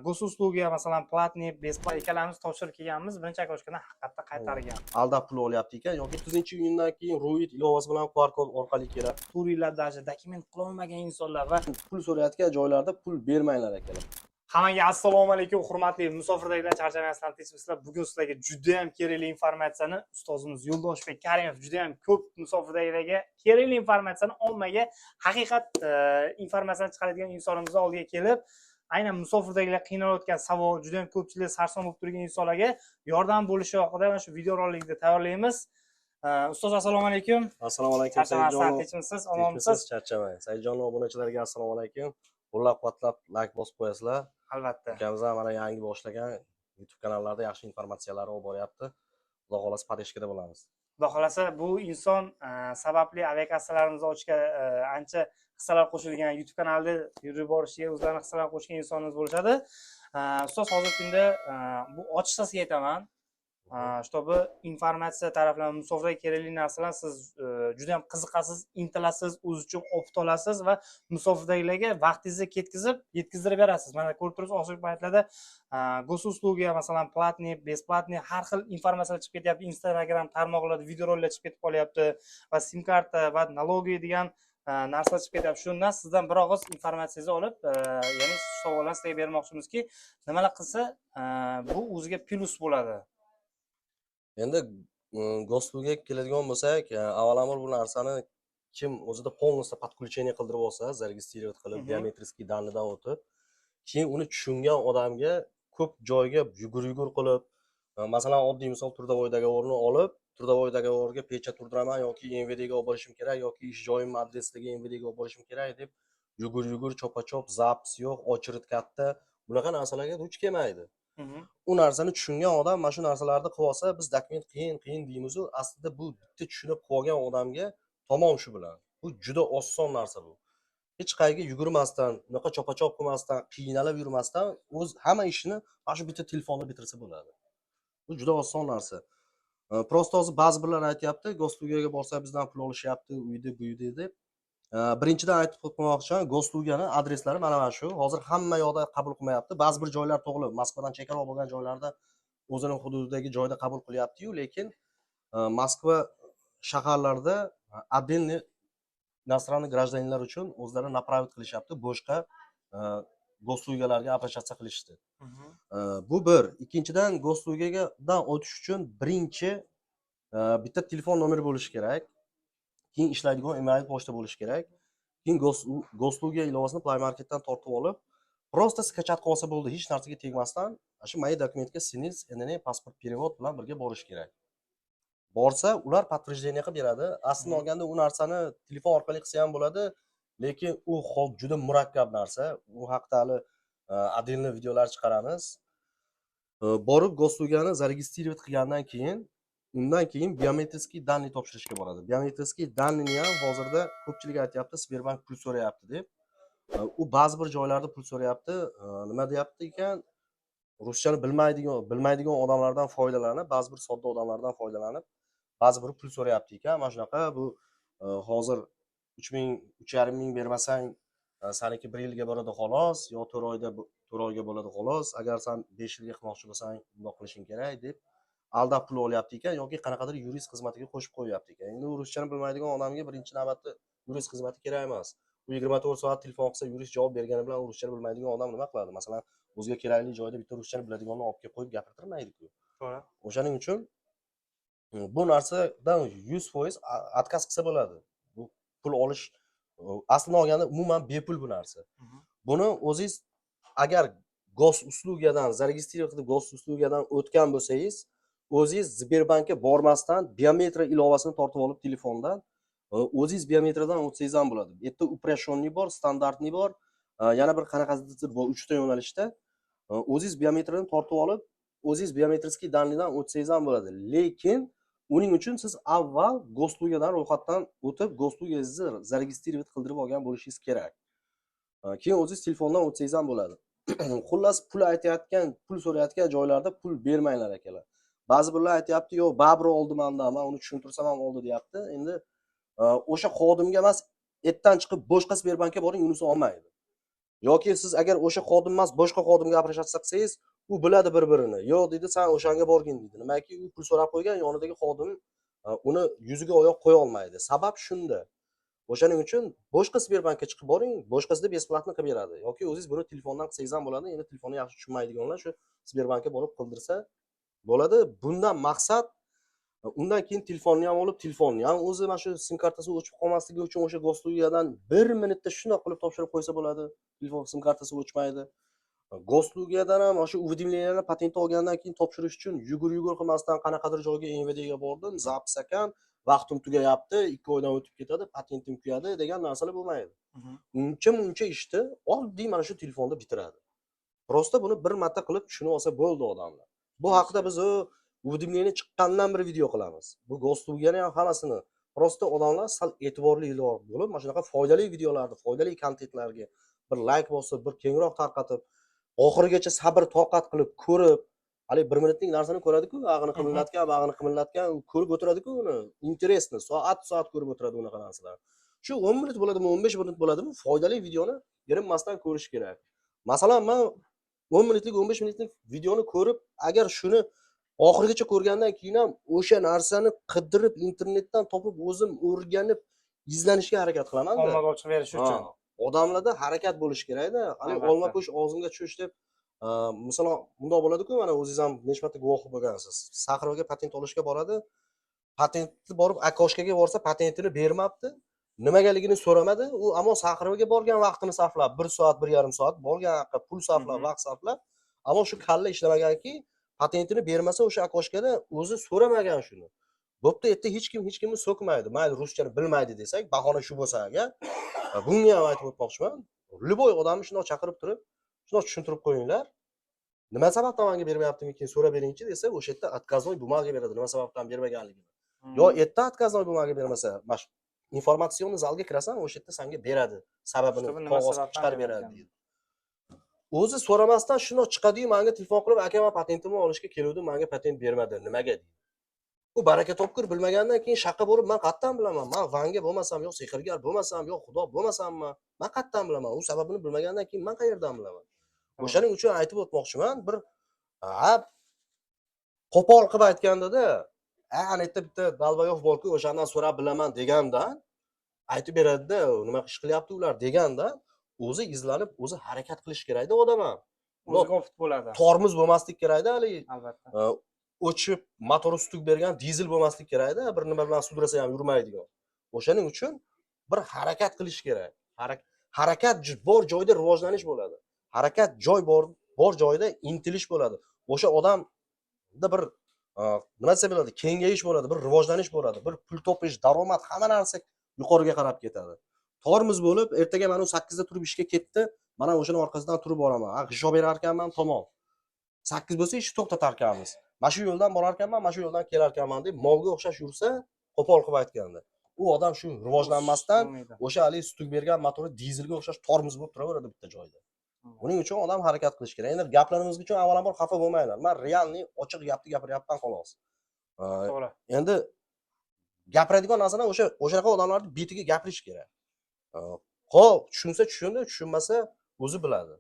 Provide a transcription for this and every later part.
Gosusluga masalan platniy, besplat ikkalamiz topshirib kelganmiz. Birinchi okошкаdan haqiqatda qaytargan. Aldab pul olyapti ekan yoki 30-iyundan keyin Ruit ilovasi bilan QR kod orqali keladi. Turinglar даже dokument qila olmagan insonlar va Pul so'rayotgan joylarda pul bermanglar akalar. hammaga assalomu alaykum, hurmatli musofirdagilar, charchamayapsizlar, tinchmisizlar. Bugun sizlarga juda ham kerakli informatsiyani ustozimiz Yo'ldoshbek Karimov juda ham ko'p musofirdagilarga kerakli informatsiyani ommaga haqiqat informatsiyani chiqaradigan insonimiz oldiga kelib, aynan musofirdagilar qiynalayotgan savol, juda ham ko'pchilik sarson bo'lib turgan insonlarga yordam bo'lishi haqida mana shu video rolikni tayyorlaymiz. Ustoz assalomu alaykum. Assalomu alaykum. Charchamayapsizlar, tinchmisiz, omonmisiz? Charchamang. Saidjonov obunachilarga assalomu alaykum. Qo'llab-quvvatlab like bosib qo'yasizlar. Albatta. Ukamiz ham mana yangi boshlagan YouTube kanallarda yaxshi informatsiyalar olib boryapti. Xudo xolasa podeshkada bo'lamiz. Xudo xolasa bu inson sababli aviakassalarimizni ochishga ancha hissalar qo'shilgan, YouTube kanalida yurib borishiga o'zlarini hissalar qo'shgan insonimiz bo'lishadi. Ustoz, hozirgi kunda bu ochiqcha sizga aytaman, чтобы informatsiya taraflama musofirga kerakli narsalar siz juda ham qiziqasiz, intilasiz, o'z uchun o'qib olasiz va musofirdagilarga vaqtingizni ketkizib, yetkazdirib berasiz. Mana ko'rib turibsiz, oxirgi paytlarda Gosusluga masalan platniy, besplatniy har xil informatsiyalar chiqib ketyapti. Instagram tarmoqlarida videoroliklar chiqib ketib qolyapti va sim karta va налоги degan narsalar chiqib ketyapti. Shundan sizdan bir og'iz informatsiyangizni olib, ya'ni savollarni sizga bermoqchimizki, nimalar qilsa bu o'ziga plus bo'ladi. Endi Gosluga keladigan bo'lsak, avvalambor bu narsani kim o'zida полностью подключение qildirib olsa, зарегистрировать qilib, biometriskiy данныйdan o'tib, keyin uni tushungan odamga ko'p joyga yugur qilib, masalan, oddiy misol Turdovoydagi o'rni olib, Turdovoydagi o'rniga pechat turdiraman yoki MVDga olib borishim kerak yoki ish joyim adresidagi MVDga olib borishim kerak deb yugur chopa-chop, zapis yo'q, очередь katta, bunaqa narsalarga duch kelmaydi. U narsani tushungan odam mana shu narsalarni qilib olsa, biz dokument qiyin deymiz-ku, aslida bu bitta tushunib qolgan odamga tamom shu bilan. Bu juda oson narsa bu. Hech qayerga yugurmasdan, bunaqa chopa-chop qilmasdan, qiynalib yurmasdan o'z hamma ishini mana shu bitta telefonda bitirsa bo'ladi. Bu juda oson narsa. Prosta hozir ba'zi birlar aytayapti, Goslugaga borsa bizdan pul olishyapti, uyda bu uyda deb. Birinchidan aytib o'tmoqchiman, Goslugani adreslari mana shu. Hozir hamma yoqda qabul qilmayapti. Ba'zi bir joylar to'g'ri, Moskvadan chegara bo'lgan joylarda o'zining hududidagi joyda qabul qilyapti-yu, lekin Moskva shaharlarida отдельный иностранный гражданинlar uchun o'zlari направить qilishyapti, boshqa Goslugalarga approchatsiya qilishdi. Bu bir. Ikkinchidan Goslugadan o'tish uchun birinchi bitta telefon nomeri bo'lishi kerak. Keyin ishlaydigan email pochta bo'lishi kerak. Keyin Gosluga ilovasini Play Marketdan tortib olib, prosta skachat qilib olsa bo'ldi, hech narsaga tegmasdan, shu moy dokumentga sinils, NN pasport перевод bilan birga borish kerak. Borsa, ular подтверждение qilib beradi. Aslida olganda u narsani telefon orqali qilsa ham bo'ladi, lekin u juda murakkab narsa. U haqida hali отдельный videolar chiqaramiz. Borib Goslugani зарегистрировать qilgandan keyin undan keyin biometriskiy данный topshirishga boradi. Biometriskiy данныйni ham hozirda ko'pchilik aytayapti, Sberbank pul so'rayapti deb. U ba'zi bir joylarda pul so'rayapti. Nima deyapti ekan? Ruschani bilmaydigan odamlardan foydalanib, ba'zi bir sodda odamlardan foydalanib, ba'zi bir pul so'rayapti ekan. Mana shunaqa bu hozir 3,5 ming bermasang, saniki 1 yilga boradi xolos, yo 4 oyga bo'ladi xolos. Agar sen 5 yilga qilmoqchi bo'lsang, bundoq qilishing kerak deb aldab pul olyapti ekan yoki qanaqadir yurist xizmatiga qo'shib qo'yapti ekan. Endi u ruschani bilmaydigan odamga birinchi navbatda yurist xizmati kerak emas. U 24 soat telefon qilsa yurist javob bergani bilan u ruschani bilmaydigan odam nima qiladi? Masalan, o'ziga kerakli joyda bitta ruschani biladiganni olib kelib qo'yib gapirtirmaydi-ku. To'g'ri. O'shaning uchun bu narsadan 100% отказ qilsa bo'ladi. Bu pul olish aslida olganda umuman bepul bu narsa. Buni o'zingiz agar Gosuslugadan zaregistrировать qilib Gosuslugadan o'tgan bo'lsangiz, o'zingiz Sberbankka bormasdan biometri ilovasini tortib olib telefondan o'zingiz biometriyadan o'tsangiz ham bo'ladi. Bu yerda uprashonniy bor, standartniy bor, yana bir qanaqasidir bor 3 ta yo'nalishda. O'zingiz biometriyani tortib olib, o'zingiz biometriskiy данныйdan o'tsangiz ham bo'ladi. Lekin uning uchun siz avval Goslugadan ro'yxatdan o'tib, Goslugangizni zaregistrировать qildirib olgan bo'lishingiz kerak. Keyin o'zingiz telefondan o'tsangiz ham bo'ladi. Xullas pul aytayotgan, pul so'rayotgan joylarda pul bermanglar akalar. Ba'zi birlar aytayapti, "Yo'q, babro oldim anda, men uni tushuntirsam ham oldi" deyapti. Endi o'sha xodimga emas, etdan chiqib boshqa Sberbankka boring, unisi olmaydi. yoki siz agar o'sha xodim emas boshqa xodimga обращаться qilsangiz u biladi bir-birini. Yo'q deydi, san o'shanga borgin deydi. Nimaki u pul so'rab qo'ygan, yonidagi xodim uni yuziga oyoq qo'ya olmaydi. Sabab shunda. O'shaning uchun boshqa Sberbankka chiqib boring, boshqasida besplatni qilib beradi. Yoki o'zingiz buni telefondan qilsangiz ham bo'ladi. Endi telefonni yaxshi tushunmaydiganlar shu Sberbankka borib qildirsa bo'ladi. Bundan maqsad undan keyin telefonni ham olib, telefonni ham o'zi mana shu sim kartasi o'chib qolmasligi uchun o'sha Goslugadan 1 minutda shundoq qilib topshirib qo'ysa bo'ladi. Telefon sim kartasi o'chmaydi. Goslugadan ham o'sha уведомлениyalarni patent olgandan keyin topshirish uchun yugur qilmasdan qanaqadir joyga NVDga bordim, zapis ekan, vaqtim tugayapti, 2 oydan o'tib ketadi, patentim kuyadi degan narsalar bo'lmaydi. Muncha ishni oddiy mana shu telefonda bitiradi. Prosta buni bir marta qilib tushunib olsa bo'ldi odamlar. Bu haqida biz уведомление chiqqandan bir video qilamiz. Bu Goslugani ham hammasini prosta odamlar sal e'tiborliroq bo'lib, mana shunaqa foydali videolarni, foydali kontentlarga bir like bosib, bir kengroq tarqatib, oxirigacha sabr toqat qilib ko'rib, hali 1 minutlik narsani ko'radi-ku, ag'ini qimillatgan, u ko'rib o'tiradi-ku uni. Interesni, soat ko'rib o'tiradi unaqa narsalar. Shu 10 minut bo'ladimi, 15 minut bo'ladimi, foydali videoni erinmasdan ko'rish kerak. Masalan, men 10 minutlik, 15 minutlik videoni ko'rib, agar shuni oxirigacha ko'rgandan keyin ham o'sha narsani qidirib internetdan topib o'zim o'rganib izlanishga harakat qilaman-da. Ommaga ochiq berish uchun. Odamlarda harakat bo'lish kerak-da. Hali Albatta. olma ko'sh og'zimga tushish deb, masalan, bundoq bo'ladi-ku, mana o'zingiz ham necha marta guvoh bo'lgansiz. Saxiroga patent olishga boradi. Patentni borib Akoshkaga borsa, patentini bermabdi. Nimagaligini so'ramadi. U ammo Saxiroga borgan vaqtini sarflab, 1 soat, 1,5 soat borgan haqqa pul sarflab, vaqt sarflab, ammo shu kalla ishlamaganki, patentini bermasa o'sha Akoshkada o'zi so'ramagan shuni. Bo'pti, yerda hech kimni so'kmaydi. Mayli ruschani bilmaydi desak, bahona shu bo'lsa agar, bunga ham aytib o'tmoqchiman. Любой odamni shundoq chaqirib turib, shundoq tushuntirib qo'yinglar. Nima sababdan menga bermayaptimikin so'rab beringchi desa, o'sha yerda отказной bumaga beradi, nima sababdan bermaganligini. Yo, erta отказной bumaga bermasa, mash informatsion zalga kirasan, o'sha yerda senga beradi. Sababini qog'oz chiqarib beradi deydi. O'zi so'ramasdan shundoq chiqadi-yu, menga telefon qilib, aka, men patentimni olishga keluvdim, menga patent bermadi. Nimaga deydi. U baraka topkur bilmagandan keyin shaqqa borib, men qayerdan bilaman? Men vanga bo'lmasam, yo sehrgar bo'lmasam, yo xudo bo'lmasammi? Men qayerdan bilaman? U sababini bilmagandan keyin men qayerdan bilaman? O'shaning uchun aytib o'tmoqchiman, bir qo'pol qilib aytganda-da, ana yerda bitta dalbayoq borku, o'shandan so'rab bilaman degandan aytib beradi-da, nima ish qilyapti ular deganda, o'zi izlanib, o'zi harakat qilish kerak-da odam ham. O'ziga ofit bo'ladi. Tormoz bo'lmaslik kerak-da, hali Albatta. o'chib, motori stuk bergan dizel bo'lmaslik kerak-da, bir nima bilan sudrasa ham yurmaydigan. O'shaning uchun bir harakat qilish kerak. Harakat bor joyda rivojlanish bo'ladi. Harakat bor joyda intilish bo'ladi. O'sha odamda bir nima desa bo'ladi, kengayish bo'ladi, bir rivojlanish bo'ladi, bir pul topish, daromad, hamma narsa yuqoriga qarab ketadi. Tormoz bo'lib, ertaga men 8 da turib ishga ketdi, mana o'shaning orqasidan turib boraman. G'isho berar ekanman, tamom. 8 bo'lsa ishni to'xtatar ekanmiz. Mana shu yo'ldan borar ekanman, mana shu yo'ldan kelar ekanman deb molga o'xshash yursa, qo'pol qilib aytganda. U odam shu rivojlanmasdan o'sha hali stuk bergan motori dizelga o'xshash tormoz bo'lib turaveradi bitta joyda. Buning uchun odam harakat qilish kerak. Endi gaplaringiz uchun avvalambor xafa bo'lmanglar. Men realniy ochiq gapni gapiryapman xolos. To'g'ri. Endi gapiradigan narsalar o'shaqa odamlarni betiga gapirish kerak. Xo'p, tushunsa tushundi, tushunmasa o'zi biladi.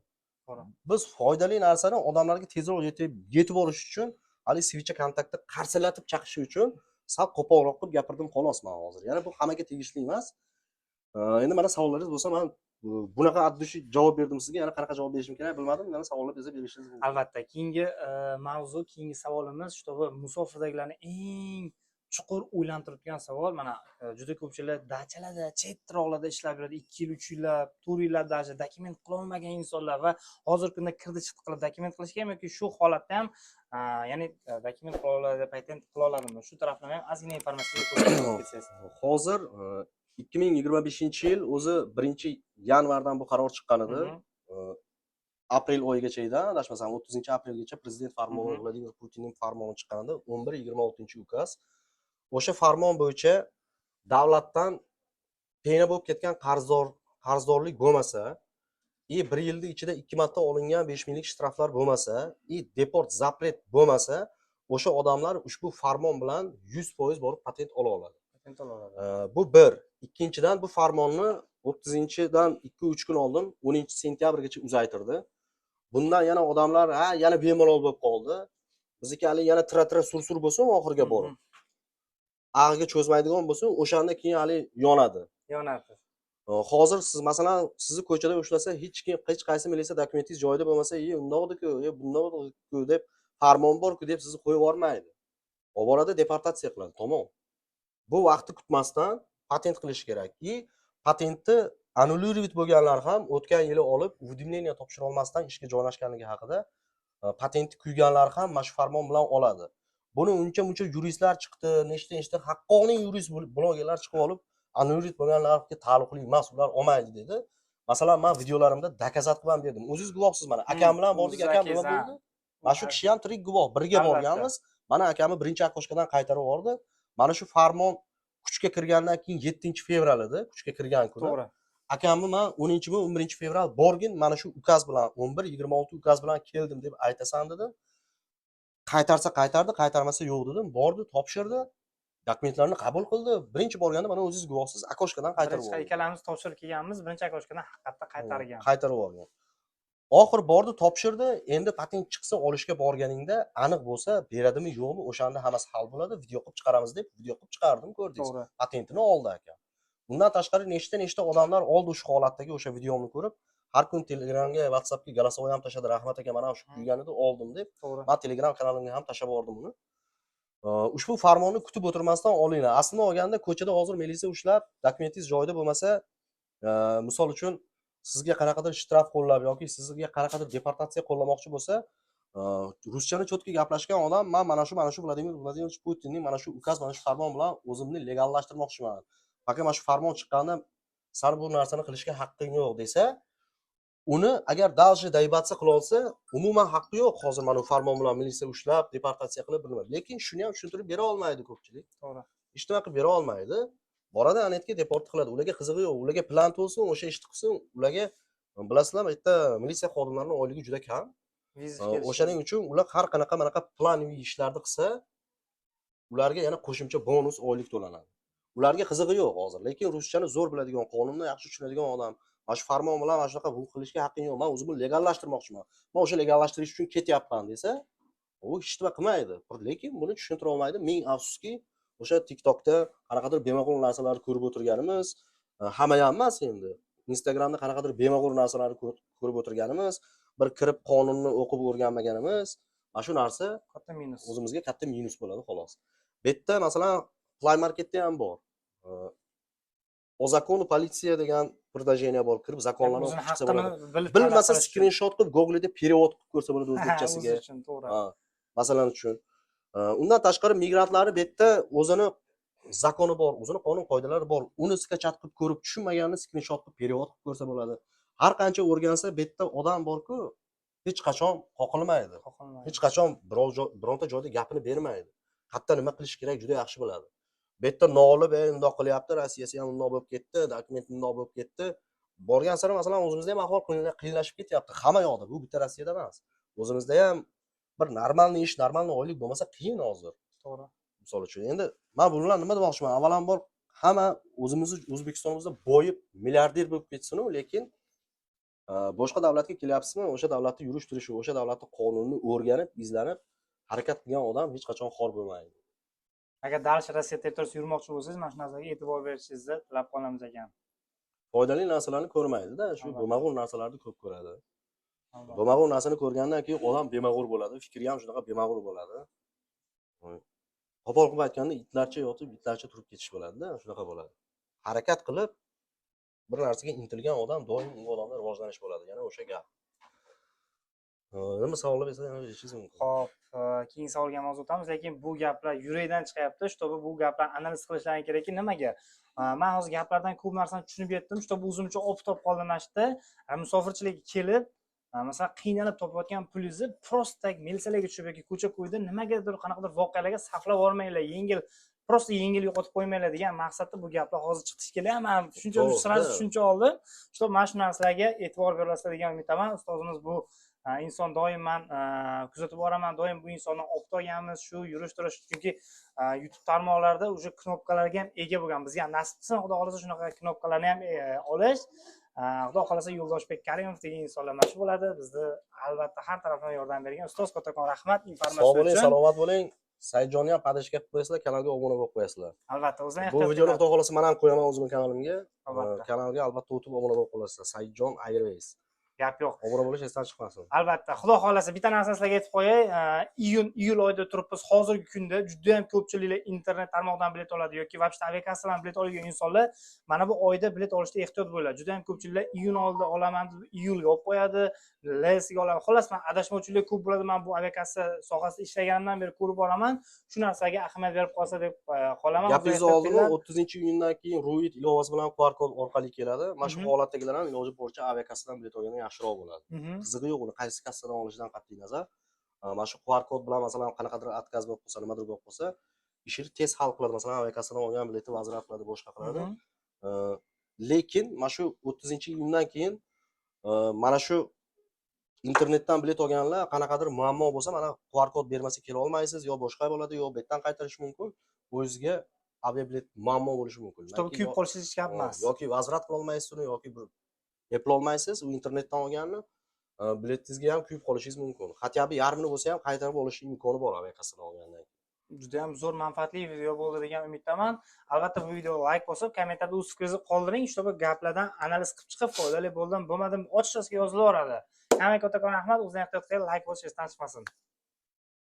To'g'ri. Biz foydali narsani odamlarga tezroq yetib borish uchun, hali switch kontaktni qarsilatib chaqish uchun sal qo'polroq qilib gapirdim xolos men hozir. Yana bu hammaga tegishli emas. Endi mana savollaringiz bo'lsa, men bunaqa addushi javob berdim sizga. Yana qanaqa javob berishim kerak bilmadim. Yana savollar bersa berishingiz mumkin. Albatta. Keyingi mavzu, keyingi savolimiz shu musofirdagilarni eng chuqur o'ylantirib turgan savol. Mana juda ko'pchilik dachalarda, chetroqlarda ishlab yuradi, 2 yil, 3 yillab, 4 yillab dacha dokument qila olmagan insonlar va hozirgi kunda kirdi-chiqdi qilib dokument qilishga yoki shu holatda ham ya'ni dokument qila oladi, patent qila oladimi? Shu tarafdan ham ozgina informatsiya ko'rsatib Hozir 2025-yil o'zi 1-yanvardan bu qaror chiqqan edi. Aprel oyigacha edi, adashmasam 30-aprelgacha prezident farmoni, Vladimir Putinning farmoni chiqqan edi, 11-26-ukaz. O'sha farmon bo'yicha davlatdan pena bo'lib ketgan qarzdorlik bo'lmasa, 1 yilda ichida 2 marta olingan 5 minglik shtraflar bo'lmasa, deport zapret bo'lmasa, o'sha odamlar ushbu farmon bilan 100% borib patent ola oladi. Bu bir. Ikkinchidan, bu farmonni 30-dan 2-3 kun oldin 10-sentyabrgacha uzaytirdi. Bundan yana odamlar ha yana bemalol bo'lib qoldi. Bizniki hali yana tira sur bo'lsin oxirga borib. Ag'iga cho'zmaydigan bo'lsin, o'shanda keyin hali yonadi. Yonadi. Hozir siz masalan sizni ko'chada ushlasa hech qaysi militsiya dokumentingiz joyida bo'lmasa, undaqdi-ku, bundaqdi-ku deb farmon bor-ku deb sizni qo'yib yubormaydi. Olib boradi, deportatsiya qiladi, tamom. Bu vaqtni kutmasdan patent qilish kerak. Patentni annullировать bo'lganlar ham o'tgan yili olib, уведомление topshira olmasdan ishga joylashganligi haqida patentni kuyganlar ham mana shu farmon bilan oladi. Buni uncha-muncha yuristlar chiqdi, nechta haqqoniy yurist blogerlar chiqib olib, annullировать bo'lganlarga taalluqli emas, ular olmaydi dedi. Masalan, men videolarimda dokazat qilib ham berdim. O'zingiz guvohsiz mana. Akam bilan bordik, akam nima bo'ldi? Mana shu kishi ham tirik guvoh, birga borganmiz. Mana akamni birinchi okошкадан qaytarib yubordi. Mana shu farmon kuchga kirgandan keyin 7-fevral edi, kuchga kirgan kuni. To'g'ri. Akamni men 10-11-fevral borgin, mana shu ukaz bilan 11-26 ukaz bilan keldim deb aytasan dedim. Qaytarsa qaytardi, qaytarmasa yo'q dedim. Bordi, topshirdi. Dokumentlarni qabul qildi. Birinchi borganda mana o'zingiz guvohsiz, okошкадан qaytarib yubordi. Ikkalamiz topshirib kelganmiz, birinchi okошкаdan haqiqatda qaytargan. Qaytarib yuborgan. Oxir bordi, topshirdi. Endi patent chiqsa olishga borganingda aniq bo'lsa, beradimi yo'qmi, o'shanda hammasi hal bo'ladi, video qilib chiqaramiz deb video qilib chiqardim, ko'rdingiz. Patentini oldi aka. Bundan tashqari nechta odamlar oldi shu holatdagi o'sha videomni ko'rib, har kun Telegramga, WhatsAppga голосовой ham tashadi, rahmat aka, mana shu kuyganida oldim deb. Men Telegram kanalimga ham tashab yubordim uni. Ushbu farmonni kutib o'tirmasdan olinglar. Aslida olganda ko'chada hozir militsiya ushlab, dokumentingiz joyida bo'lmasa, misol uchun sizga qanaqadir shtraf qo'llab yoki sizga qanaqadir deportatsiya qo'llamoqchi bo'lsa, ruschani cho'tki gaplashgan odam, men mana shu Vladimir Vladimirovich Putinning mana shu ukaz, mana shu farmon bilan o'zimni legallashtirmoqchiman. Faqat mana shu farmon chiqqanda san bu narsani qilishga haqqing yo'q desa, uni agar dalshi daybatsa qila olsa, umuman haqqi yo'q. Hozir mana farmon bilan militsiya ushlab, deportatsiya qilib bilmaydi. Lekin shuni ham tushuntirib bera olmaydi ko'pchilik. To'g'ri. Hech nima qilib bera olmaydi. Boradi anetga deport qiladi. Ularga qizig'i yo'q. Ularga plan to'lsin, o'sha ishni qilsin. Ularga bilasizlar, bitta militsiya xodimlarining oyligi juda kam. O'shaning uchun ular har qanaqa planli ishlarni qilsa, ularga yana qo'shimcha bonus oylik to'lanadi. Ularga qizig'i yo'q hozir. Lekin ruschani zo'r biladigan, qonunni yaxshi tushunadigan odam, mana shu farmon bilan mana shunaqa bu qilishga haqqing yo'q. Men o'zimni legallashtirmoqchiman. Men o'sha legallashtirish uchun ketyapman desa, u hech nima qilmaydi. Lekin buni tushuntira olmaydi. Ming afsuski, o'sha TikTokda qanaqadir bema'qul narsalarni ko'rib o'tirganimiz, hamma ham emas endi. Instagramda qanaqadir bema'qul narsalarni ko'rib o'tirganimiz, bir kirib qonunni o'qib o'rganmaganimiz, mana shu narsa katta minus. O'zimizga katta minus bo'ladi xolos. Bu yerda masalan Play Marketda ham bor. O zakonu politsiya degan предложение bor, kirib zakonlarni o'qib chiqsa bo'ladi. Bilmasa screenshot qilib Google'da perevod qilib ko'rsa bo'ladi o'zbekchasiga. Masalan uchun. Undan tashqari migrantlarni bu yerda o'zini zakoni bor, o'zini qonun qoidalari bor. Uni skachat qilib ko'rib tushunmaganini screenshot qilib perevod qilib ko'rsa bo'ladi. Har qancha o'rgansa bu yerda odam bor-ku, hech qachon qoqilmaydi. Hech qachon bironta joyda gapini bermaydi. Qayerda nima qilish kerak juda yaxshi biladi. Bu yerda nolib, undoq qilyapti, Rossiyasi ham undoq bo'lib ketdi, dokument undoq bo'lib ketdi. Borgan sari masalan o'zimizda ham ahvol qiyinlashib ketyapti. Hamma yoqda, bu bitta Rossiyada emas. O'zimizda ham bir normalniy ish, normalniy oylik bo'lmasa qiyin hozir. To'g'ri. Misol uchun, endi men bunlar nima demoqchiman? Avvalambor hamma O'zbekistonimizda boyib, milliarder bo'lib ketsin-u, lekin boshqa davlatga kelyapsizmi? O'sha davlatda yurish turishi, o'sha davlatning qonunini o'rganib, izlanib, harakat qilgan odam hech qachon xor bo'lmaydi. Agar dalsh Rossiya territoriyasida yurmoqchi bo'lsangiz, mana shu narsaga e'tibor berishingizni tilab qolamiz ekan. Foydali narsalarni ko'rmaydi-da, shu bema'qul narsalarni ko'p ko'radi. Bema'qul narsani ko'rgandan keyin odam bema'qul bo'ladi, fikri ham shunaqa bema'qul bo'ladi. Qo'pol qilib aytganda itlarcha yotib, itlarcha turib ketish bo'ladi-da, shunaqa bo'ladi. Harakat qilib bir narsaga intilgan odam doim u odamda rivojlanish bo'ladi. Yana o'sha gap. Nima savollar esa berishingiz mumkin. Xo'p, keyin savolga ham o'tamiz, lekin bu gaplar yurakdan chiqyapti, чтобы bu gaplar analiz qilishlari kerakki, nimaga? Men hozir gaplardan ko'p narsani tushunib yetdim, чтобы o'zimcha olib topib qoldim mana shu yerda. Musofirchilikka kelib, masalan, qiynalib topayotgan pulingizni просто militsiyalarga tushib yoki ko'cha-ko'yda nimagadir qanaqadir voqealarga saflab olmanglar, просто yengil yo'qotib qo'ymanglar degan maqsadda bu gaplar hozir chiqishi kerak. Men shuncha sirasi tushuncha oldim. Mana shu narsalarga e'tibor berasizlar degan umiddaman. Ustozimiz bu inson doim man kuzatib boraman, doim bu insonni olib turganmiz, shu yurish turish, chunki YouTube tarmoqlarida уже knopkalarga ham ega bo'lgan. Bizga ham nasib qilsin, xudo xolasa shunaqa knopkalarni ham olish. Xudo xolasa Yo'ldoshbek Karimov degan insonlar mana shu bo'ladi. Bizni albatta har tarafdan yordam bergan ustoz, kattakon rahmat Sog' informatsiya bo'ling, uchun. salomat bo'ling. Saidjonni ham padishga qilib qo'yasizlar, kanalga obuna bo'lib qo'yasizlar. Albatta, o'zing Bu videoni xudo xolasa men ham qo'yaman o'zimning kanalimga. Albatta. Kanalga albatta o'tib obuna bo'lib qolasizlar. Saidjon Airways. Gap yo'q. Obuna bo'lish esdan chiqmasin. Albatta, xudo xolasa bitta narsani sizlarga aytib qo'yay. Iyul oyida turibmiz. Hozirgi kunda juda ham ko'pchiliklar internet tarmoqdan bilet oladi yoki vobshta aviakassadan bilet olgan insonlar mana bu oyda bilet olishda ehtiyot bo'ladi. Juda ham ko'pchiliklar iyun oyida olaman deb iyulga olib qo'yadi, lesiga olaman. Xolos, men adashmovchilik ko'p bo'ladi. Men bu aviakassa sohasida ishlaganimdan beri ko'rib boraman. Shu narsaga ahamiyat berib qolsa deb qolaman. Gapingizni oldimi? 30-iyundan keyin Ruit ilovasi bilan QR kod orqali keladi. Mana shu holatdagilar ham iloji boricha aviakassadan bilet olganda yaxshiroq bo'ladi. Qizig'i yo'q uni qaysi kassadan olishidan qat'iy nazar. Mana shu QR kod bilan masalan qanaqadir отказ bo'lib qolsa, nimadir bo'lib qolsa, ishni tez hal qiladi. Masalan, aviakassadan olgan bileti vazirab qiladi, boshqa qiladi. Lekin mana shu 30-iyundan keyin mana shu internetdan bilet olganlar qanaqadir muammo bo'lsa, mana QR kod bermasa kela olmaysiz, yo boshqa bo'ladi, yo betdan qaytarish mumkin. O'zingizga aviabilet muammo bo'lishi mumkin. To'g'ri, kuyib qolishingiz hech gap emas. Yoki vazirab qila olmaysiz uni, yoki bir eplay olmaysiz, u internetdan olganni biletingizga ham kuyib qolishingiz mumkin. Hatto yarmini bo'lsa ham qaytarib olish imkoni bor aviakassadan olgandan. Juda ham zo'r manfaatli video bo'ldi degan umiddaman. Albatta bu videoga like bosib, kommentariyada o'z fikringizni qoldiring. Shu kabi gaplardan analiz qilib chiqib, foydali bo'ldimi, bo'lmadimi, ochiqchasiga yozib yuboradi. Hammaga kattakon rahmat, o'zingizga ehtiyot qiling, like bosish esdan chiqmasin.